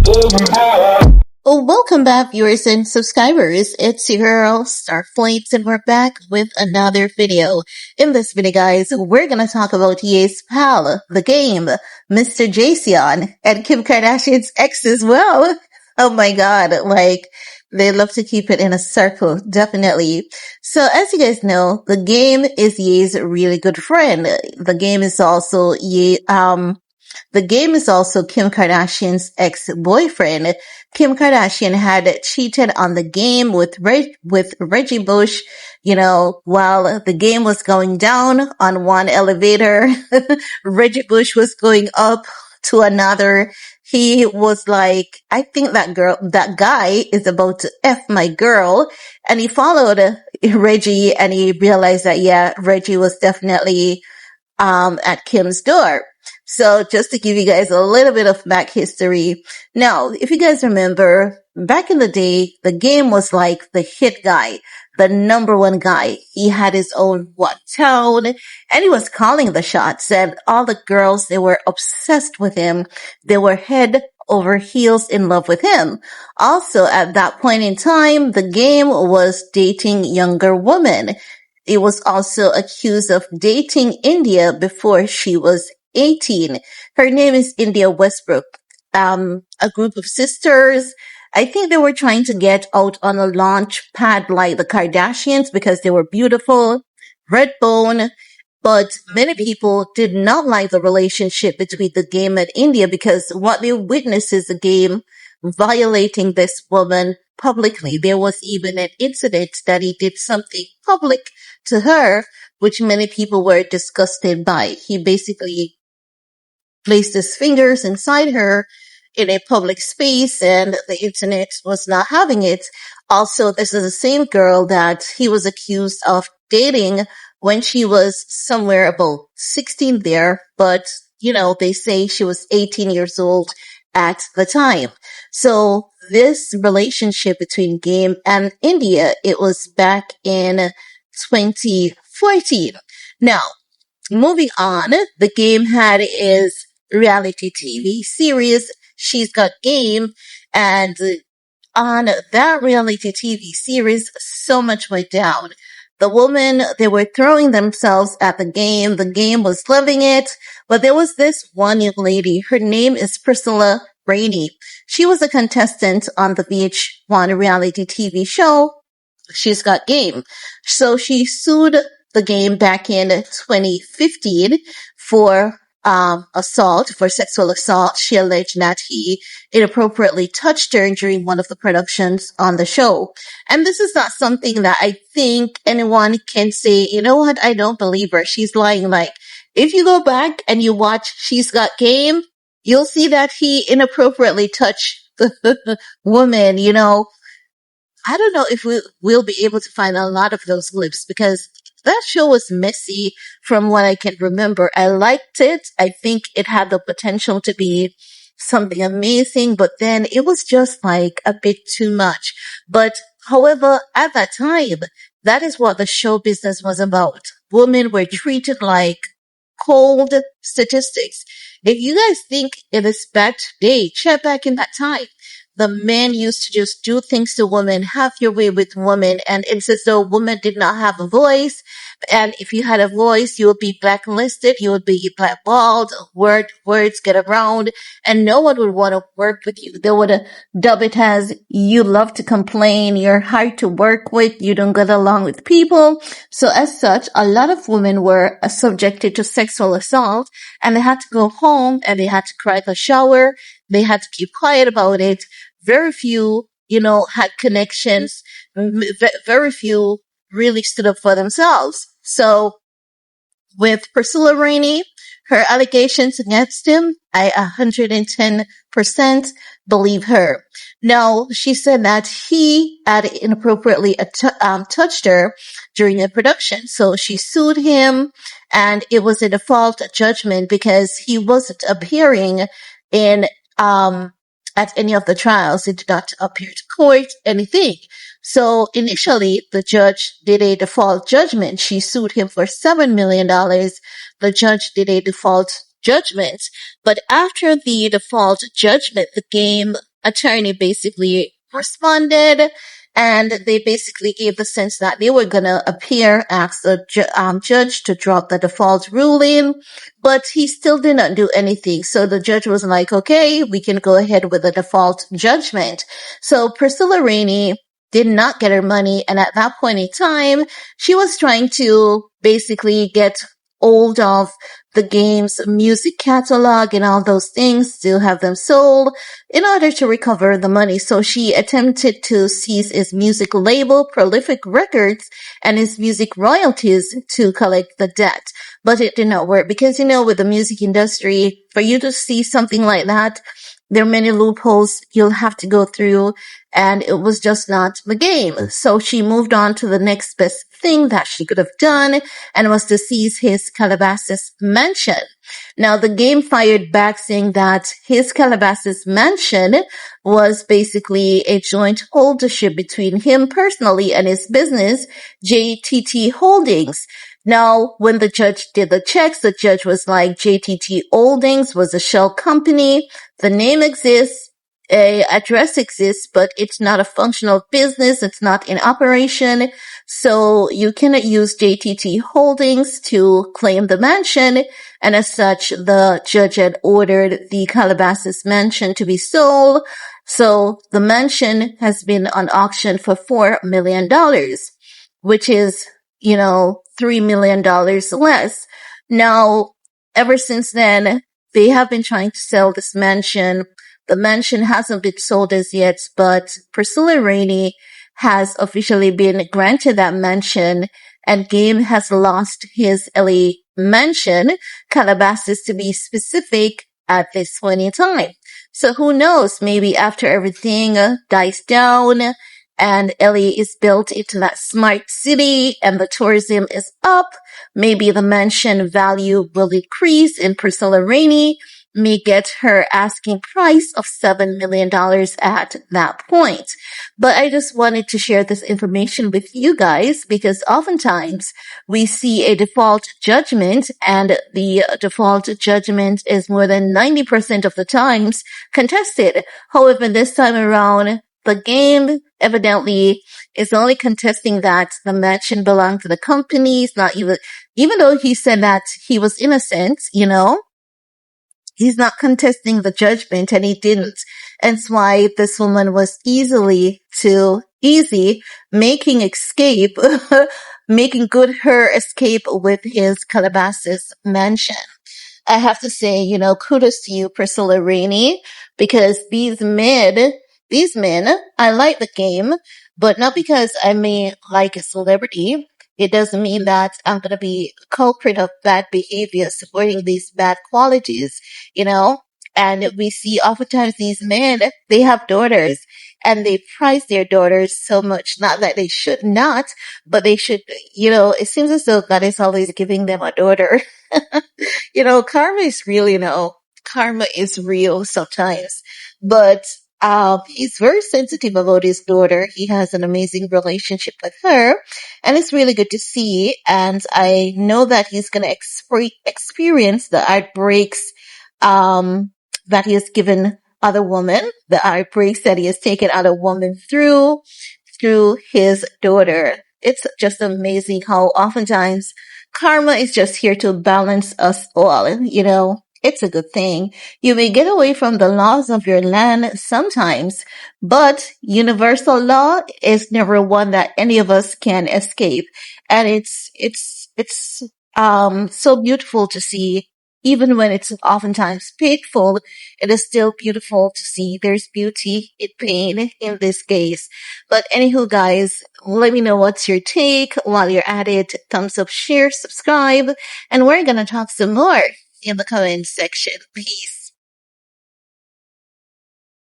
Oh, welcome back, viewers and subscribers. It's your girl, Starflights, and we're back with another video. In this video, guys, we're gonna talk about Ye's pal, the game, Mr. Jason, and Kim Kardashian's ex as well. Oh my god, like, they love to keep it in a circle, definitely. So, as you guys know, the game is Ye's really good friend. The game is also Kim Kardashian's ex-boyfriend. Kim Kardashian had cheated on the game with Reggie Bush, while the game was going down on one elevator. Reggie Bush was going up to another. He was like, I think that guy is about to F my girl. And he followed Reggie and he realized that, yeah, Reggie was definitely at Kim's door. So just to give you guys a little bit of back history. Now, if you guys remember, back in the day, the game was like the hit guy, the number one guy. He had his own town, and he was calling the shots, and all the girls, they were obsessed with him. They were head over heels in love with him. Also, at that point in time, the game was dating younger women. It was also accused of dating India before she was 18. Her name is India Westbrook. A group of sisters. I think they were trying to get out on a launch pad like the Kardashians because they were beautiful, red bone. But many people did not like the relationship between the game and India because what they witnessed is the game violating this woman publicly. There was even an incident that he did something public to her, which many people were disgusted by. He basically placed his fingers inside her in a public space and the internet was not having it. Also, this is the same girl that he was accused of dating when she was somewhere about 16 there, but they say she was 18 years old at the time. So this relationship between Game and India, it was back in 2014. Now, moving on, the Game had his reality TV series, She's Got Game, and on that reality TV series, so much went down. The women, they were throwing themselves at the game. The game was loving it. But there was this one young lady. Her name is Priscilla Rainey. She was a contestant on the VH1 reality TV show, She's Got Game. So she sued the game back in 2015 for sexual assault. She alleged that he inappropriately touched her during one of the productions on the show. And this is not something that I think anyone can say, you know what, I don't believe her. She's lying. Like, if you go back and you watch She's Got Game, you'll see that he inappropriately touched the woman, I don't know if we'll be able to find a lot of those clips because that show was messy from what I can remember. I liked it. I think it had the potential to be something amazing, but then it was just like a bit too much. But however, at that time, that is what the show business was about. Women were treated like cold statistics. If you guys think it is bad today, check back in that time. The men used to just do things to women, have your way with women, and it's as though women did not have a voice. And if you had a voice, you would be blacklisted, you would be blackballed, words get around, and no one would want to work with you. They would dub it as, you love to complain, you're hard to work with, you don't get along with people. So as such, a lot of women were subjected to sexual assault, and they had to go home, and they had to cry in the shower, they had to keep quiet about it. Very few, had connections. Very few really stood up for themselves. So with Priscilla Rainey, her allegations against him, I 110% believe her. Now, she said that he had inappropriately touched her during a production. So she sued him and it was a default judgment because he wasn't appearing in at any of the trials. It did not appear to court, anything. So initially, the judge did a default judgment. She sued him for $7 million. The judge did a default judgment. But after the default judgment, the game attorney basically responded, and they basically gave the sense that they were going to appear, ask the judge to drop the default ruling, but he still did not do anything. So the judge was like, okay, we can go ahead with the default judgment. So Priscilla Rainey did not get her money. And at that point in time, she was trying to basically get hold of the game's music catalog and all those things to have them sold in order to recover the money. So she attempted to seize his music label, Prolific Records, and his music royalties to collect the debt. But it did not work because, with the music industry, for you to see something like that, there are many loopholes you'll have to go through, and it was just not the game. So she moved on to the next best thing that she could have done, and was to seize his Calabasas mansion. Now, the game fired back saying that his Calabasas mansion was basically a joint holdership between him personally and his business, JTT Holdings. Now, when the judge did the checks, the judge was like, JTT Holdings was a shell company. The name exists, a address exists, but it's not a functional business. It's not in operation. So you cannot use JTT Holdings to claim the mansion. And as such, the judge had ordered the Calabasas mansion to be sold. So the mansion has been on auction for $4 million, which is, $3 million less. Now, ever since then, they have been trying to sell this mansion. The mansion hasn't been sold as yet, but Priscilla Rainey has officially been granted that mansion, and Game has lost his LA mansion, Calabasas to be specific, at this point in time. So who knows, maybe after everything dies down and LA is built into that smart city and the tourism is up, maybe the mansion value will increase and Priscilla Rainey may get her asking price of $7 million at that point. But I just wanted to share this information with you guys because oftentimes we see a default judgment, and the default judgment is more than 90% of the times contested. However, this time around, the game evidently is only contesting that the mansion belonged to the company. It's not even though he said that he was innocent, he's not contesting the judgment, and he didn't. And that's why this woman was making escape, making good her escape with his Calabasas mansion. I have to say, kudos to you, Priscilla Rainey, because these men, I like the game, but not because I may like a celebrity. It doesn't mean that I'm going to be culprit of bad behavior, supporting these bad qualities, And we see oftentimes these men, they have daughters and they prize their daughters so much. Not that they should not, but they should, it seems as though God is always giving them a daughter. Karma is real, karma is real sometimes, but he's very sensitive about his daughter. He has an amazing relationship with her, and it's really good to see. And I know that he's going to experience the heartbreaks that he has given other women, the heartbreaks that he has taken other women through his daughter. It's just amazing how oftentimes karma is just here to balance us all, It's a good thing. You may get away from the laws of your land sometimes, but universal law is never one that any of us can escape. And it's so beautiful to see. Even when it's oftentimes painful, it is still beautiful to see. There's beauty in pain in this case. But anywho, guys, let me know what's your take while you're at it. Thumbs up, share, subscribe, and we're gonna talk some more in the comment section. Peace.